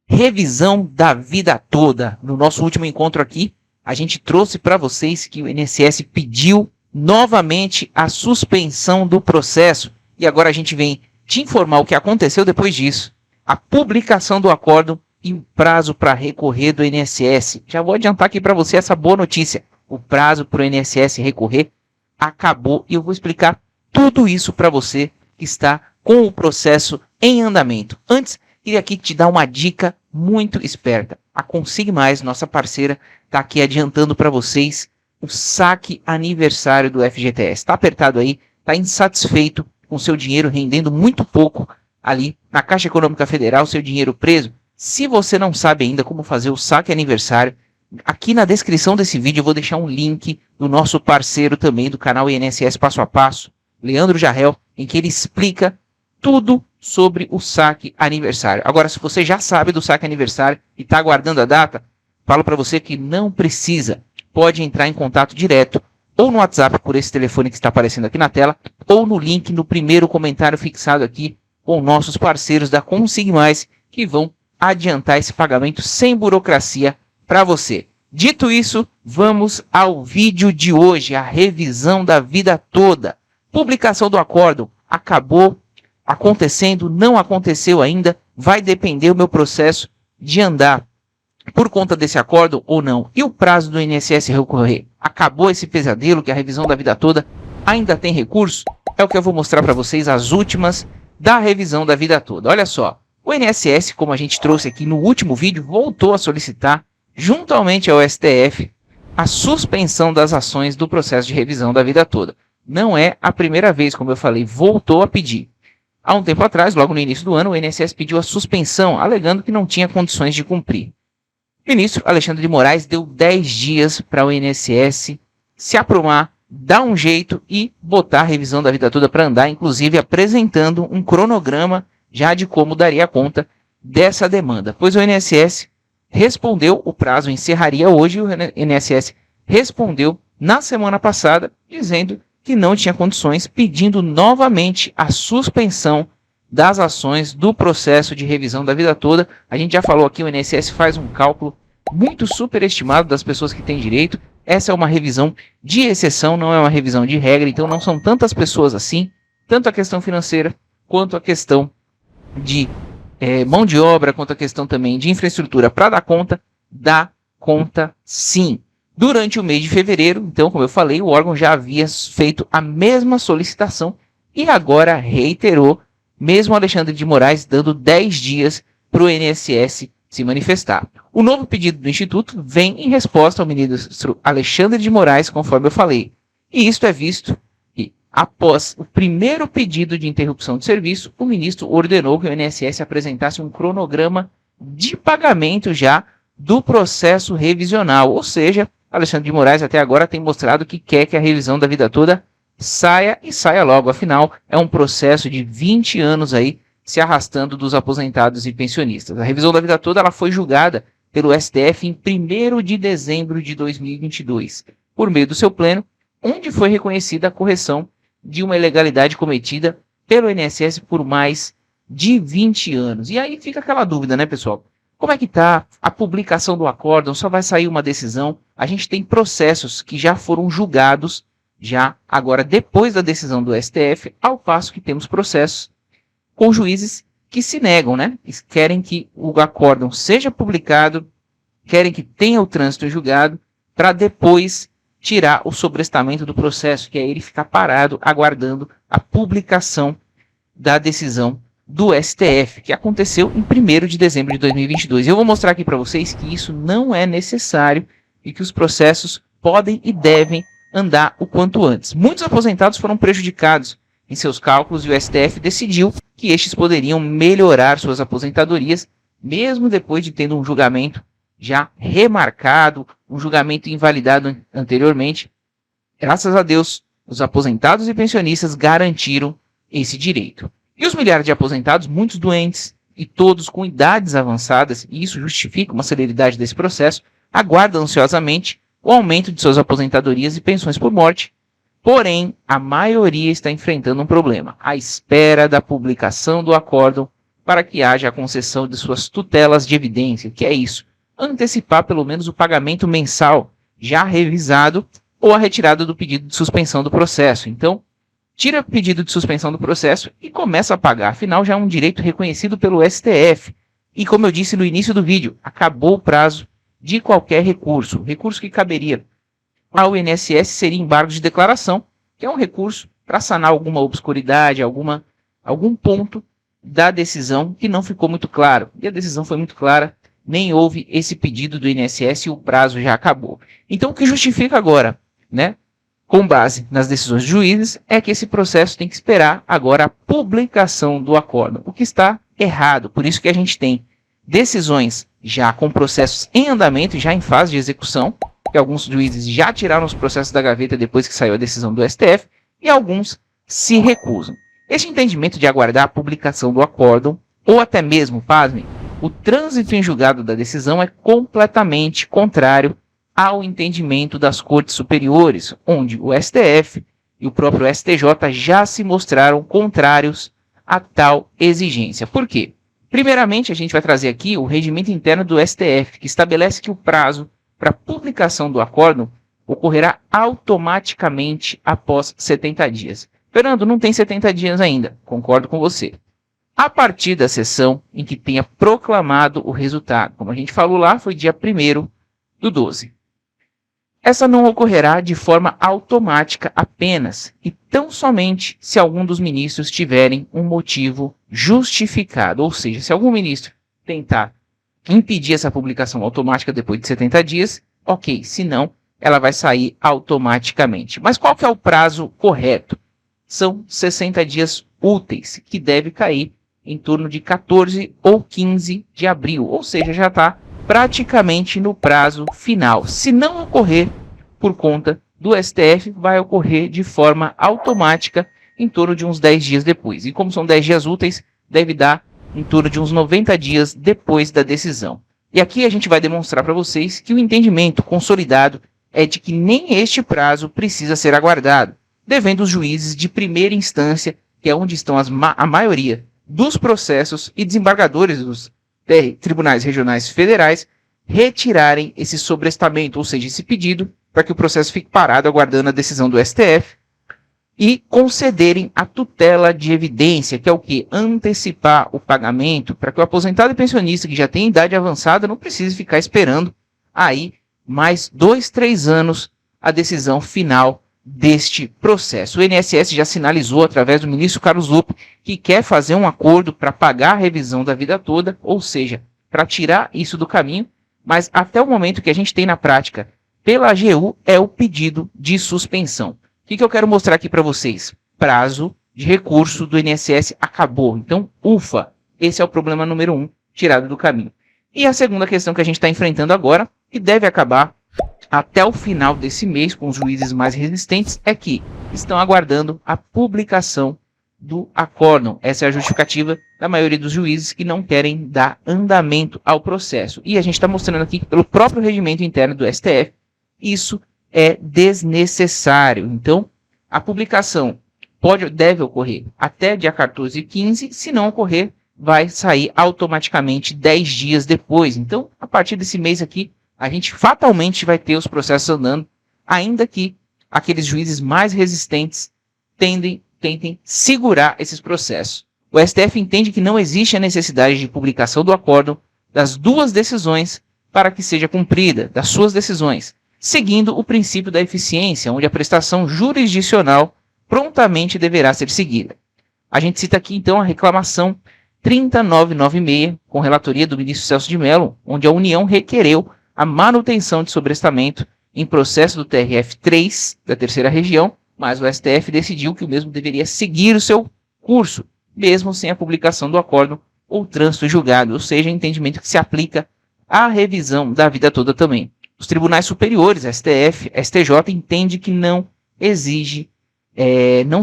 Revisão da vida toda. No nosso último encontro aqui, a gente trouxe para vocês que o INSS pediu novamente a suspensão do processo. E agora a gente vem te informar o que aconteceu depois disso. A publicação do acórdão e o prazo para recorrer do INSS. Já vou adiantar aqui para você essa boa notícia. O prazo para o INSS recorrer acabou e eu vou explicar tudo isso para você que está com o processo em andamento. Antes, queria aqui te dar uma dica muito esperta. A Consigne Mais, nossa parceira, está aqui adiantando para vocês o saque aniversário do FGTS. Está apertado aí, está insatisfeito com seu dinheiro rendendo muito pouco ali na Caixa Econômica Federal, seu dinheiro preso. Se você não sabe ainda como fazer o saque aniversário, aqui na descrição desse vídeo eu vou deixar um link do nosso parceiro também do canal INSS Passo a Passo, Leandro Jarrell, em que ele explica tudo sobre o saque aniversário. Agora, se você já sabe do saque aniversário e está aguardando a data, falo para você que não precisa. Pode entrar em contato direto ou no WhatsApp por esse telefone que está aparecendo aqui na tela, ou no link no primeiro comentário fixado aqui com nossos parceiros da Consigne Mais, que vão adiantar esse pagamento sem burocracia para você. Dito isso, vamos ao vídeo de hoje, a revisão da vida toda. Publicação do acórdão acabou acontecendo, não aconteceu ainda, vai depender o meu processo de andar por conta desse acórdão ou não. E o prazo do INSS recorrer? Acabou esse pesadelo que a revisão da vida toda ainda tem recurso? É o que eu vou mostrar para vocês, as últimas da revisão da vida toda. Olha só, o INSS, como a gente trouxe aqui no último vídeo, voltou a solicitar, juntamente ao STF, a suspensão das ações do processo de revisão da vida toda. Não é a primeira vez, como eu falei, voltou a pedir. Há um tempo atrás, logo no início do ano, o INSS pediu a suspensão, alegando que não tinha condições de cumprir. O ministro Alexandre de Moraes deu 10 dias para o INSS se aprumar, dar um jeito e botar a revisão da vida toda para andar, inclusive apresentando um cronograma já de como daria conta dessa demanda. Pois o INSS respondeu, o prazo encerraria hoje, e o INSS respondeu na semana passada, dizendo que não tinha condições, pedindo novamente a suspensão das ações do processo de revisão da vida toda. A gente já falou aqui, o INSS faz um cálculo muito superestimado das pessoas que têm direito. Essa é uma revisão de exceção, não é uma revisão de regra, então não são tantas pessoas assim, tanto a questão financeira, quanto a questão de mão de obra, quanto a questão também de infraestrutura para dar conta, dá conta sim. Durante o mês de fevereiro, então, como eu falei, o órgão já havia feito a mesma solicitação e agora reiterou, mesmo Alexandre de Moraes dando 10 dias para o INSS se manifestar. O novo pedido do Instituto vem em resposta ao ministro Alexandre de Moraes, conforme eu falei. E isto é visto que, após o primeiro pedido de interrupção de serviço, o ministro ordenou que o INSS apresentasse um cronograma de pagamento já do processo revisional, ou seja, Alexandre de Moraes até agora tem mostrado que quer que a revisão da vida toda saia e saia logo. Afinal, é um processo de 20 anos aí se arrastando dos aposentados e pensionistas. A revisão da vida toda ela foi julgada pelo STF em 1º de dezembro de 2022, por meio do seu pleno, onde foi reconhecida a correção de uma ilegalidade cometida pelo INSS por mais de 20 anos. E aí fica aquela dúvida, né, pessoal? Como é que está a publicação do acórdão? Só vai sair uma decisão? A gente tem processos que já foram julgados, já agora depois da decisão do STF, ao passo que temos processos com juízes que se negam, né? Querem que o acórdão seja publicado, querem que tenha o trânsito julgado, para depois tirar o sobrestamento do processo, que é ele ficar parado, aguardando a publicação da decisão do STF, que aconteceu em 1º de dezembro de 2022. Eu vou mostrar aqui para vocês que isso não é necessário e que os processos podem e devem andar o quanto antes. Muitos aposentados foram prejudicados em seus cálculos e o STF decidiu que estes poderiam melhorar suas aposentadorias, mesmo depois de tendo um julgamento já remarcado, um julgamento invalidado anteriormente. Graças a Deus, os aposentados e pensionistas garantiram esse direito. E os milhares de aposentados, muitos doentes e todos com idades avançadas, e isso justifica uma celeridade desse processo, aguardam ansiosamente o aumento de suas aposentadorias e pensões por morte. Porém, a maioria está enfrentando um problema: a espera da publicação do acórdão para que haja a concessão de suas tutelas de evidência, que é isso, antecipar pelo menos o pagamento mensal já revisado ou a retirada do pedido de suspensão do processo. Então, tira o pedido de suspensão do processo e começa a pagar, afinal já é um direito reconhecido pelo STF. E como eu disse no início do vídeo, acabou o prazo de qualquer recurso. O recurso que caberia ao INSS seria embargo de declaração, que é um recurso para sanar alguma obscuridade, algum ponto da decisão que não ficou muito claro. E a decisão foi muito clara, nem houve esse pedido do INSS e o prazo já acabou. Então o que justifica agora, né, com base nas decisões dos juízes, é que esse processo tem que esperar agora a publicação do acórdão, o que está errado. Por isso que a gente tem decisões já com processos em andamento, já em fase de execução, que alguns juízes já tiraram os processos da gaveta depois que saiu a decisão do STF, e alguns se recusam. Este entendimento de aguardar a publicação do acórdão, ou até mesmo, pasmem, o trânsito em julgado da decisão é completamente contrário ao entendimento das cortes superiores, onde o STF e o próprio STJ já se mostraram contrários a tal exigência. Por quê? Primeiramente, a gente vai trazer aqui o regimento interno do STF, que estabelece que o prazo para publicação do acórdão ocorrerá automaticamente após 70 dias. Fernando, não tem 70 dias ainda. Concordo com você. A partir da sessão em que tenha proclamado o resultado. Como a gente falou lá, foi dia 1º/12. Essa não ocorrerá de forma automática apenas e tão somente se algum dos ministros tiverem um motivo justificado. Ou seja, se algum ministro tentar impedir essa publicação automática depois de 70 dias, ok. Se não, ela vai sair automaticamente. Mas qual que é o prazo correto? São 60 dias úteis, que deve cair em torno de 14 ou 15 de abril. Ou seja, já está praticamente no prazo final. Se não ocorrer por conta do STF, vai ocorrer de forma automática em torno de uns 10 dias depois. E como são 10 dias úteis, deve dar em torno de uns 90 dias depois da decisão. E aqui a gente vai demonstrar para vocês que o entendimento consolidado é de que nem este prazo precisa ser aguardado, devendo os juízes de primeira instância, que é onde estão a maioria dos processos, e desembargadores dos tribunais regionais federais, retirarem esse sobrestamento, ou seja, esse pedido, para que o processo fique parado aguardando a decisão do STF, e concederem a tutela de evidência, que é o que? Antecipar o pagamento, para que o aposentado e pensionista que já tem idade avançada não precise ficar esperando aí mais 2, 3 anos a decisão final deste processo. O INSS já sinalizou através do ministro Carlos Lupe que quer fazer um acordo para pagar a revisão da vida toda, ou seja, para tirar isso do caminho, mas até o momento que a gente tem na prática pela AGU é o pedido de suspensão. O que eu quero mostrar aqui para vocês? Prazo de recurso do INSS acabou. Então, ufa, esse é o problema número 1, tirado do caminho. E a segunda questão que a gente está enfrentando agora, que deve acabar até o final desse mês, com os juízes mais resistentes, é que estão aguardando a publicação do acórdão. Essa é a justificativa da maioria dos juízes que não querem dar andamento ao processo. E a gente está mostrando aqui que pelo próprio regimento interno do STF, isso é desnecessário. Então, a publicação deve ocorrer até dia 14 e 15, se não ocorrer, vai sair automaticamente 10 dias depois. Então, a partir desse mês aqui, a gente fatalmente vai ter os processos andando, ainda que aqueles juízes mais resistentes tentem segurar esses processos. O STF entende que não existe a necessidade de publicação do acórdão das duas decisões para que seja cumprida, das suas decisões, seguindo o princípio da eficiência, onde a prestação jurisdicional prontamente deverá ser seguida. A gente cita aqui, então, a reclamação 3996, com relatoria do ministro Celso de Mello, onde a União requereu a manutenção de sobrestamento em processo do TRF3, da terceira região, mas o STF decidiu que o mesmo deveria seguir o seu curso, mesmo sem a publicação do acórdão ou trânsito julgado, ou seja, entendimento que se aplica à revisão da vida toda também. Os tribunais superiores, STF, STJ, entende que não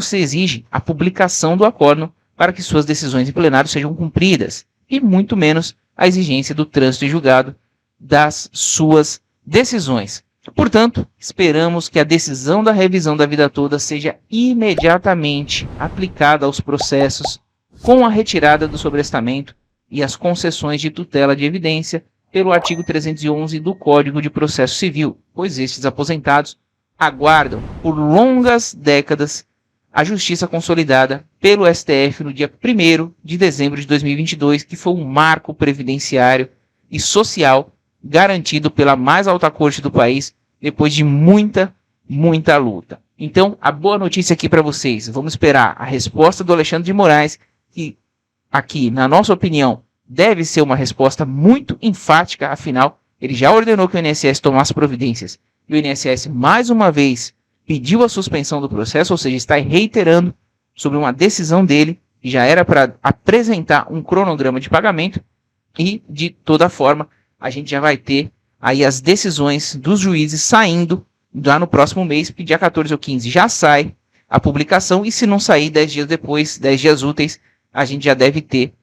se exige a publicação do acórdão para que suas decisões em plenário sejam cumpridas, e muito menos a exigência do trânsito julgado das suas decisões. Portanto, esperamos que a decisão da revisão da vida toda seja imediatamente aplicada aos processos com a retirada do sobrestamento e as concessões de tutela de evidência pelo artigo 311 do Código de Processo Civil, pois estes aposentados aguardam por longas décadas a justiça consolidada pelo STF no dia 1º de dezembro de 2022, que foi um marco previdenciário e social garantido pela mais alta corte do país depois de muita luta. Então, a boa notícia aqui para vocês, vamos esperar a resposta do Alexandre de Moraes, que aqui, na nossa opinião, deve ser uma resposta muito enfática, afinal, ele já ordenou que o INSS tomasse providências. E o INSS, mais uma vez, pediu a suspensão do processo, ou seja, está reiterando sobre uma decisão dele, que já era para apresentar um cronograma de pagamento, e, de toda forma, a gente já vai ter aí as decisões dos juízes saindo lá no próximo mês, porque dia 14 ou 15 já sai a publicação, e se não sair 10 dias depois, 10 dias úteis, a gente já deve ter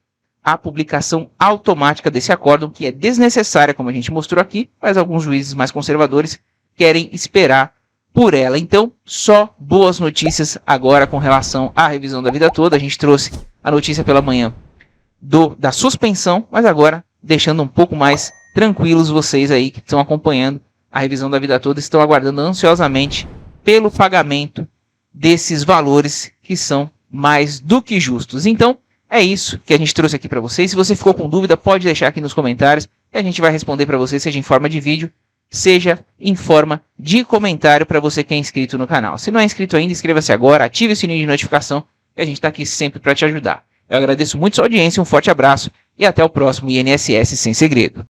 a publicação automática desse acórdão, que é desnecessária, como a gente mostrou aqui, mas alguns juízes mais conservadores querem esperar por ela. Então, só boas notícias agora com relação à revisão da vida toda. A gente trouxe a notícia pela manhã da suspensão, mas agora deixando um pouco mais tranquilos vocês aí que estão acompanhando a revisão da vida toda, estão aguardando ansiosamente pelo pagamento desses valores que são mais do que justos. Então, é isso que a gente trouxe aqui para vocês. Se você ficou com dúvida, pode deixar aqui nos comentários e a gente vai responder para você, seja em forma de vídeo, seja em forma de comentário para você que é inscrito no canal. Se não é inscrito ainda, inscreva-se agora, ative o sininho de notificação e a gente está aqui sempre para te ajudar. Eu agradeço muito sua audiência, um forte abraço e até o próximo INSS Sem Segredo.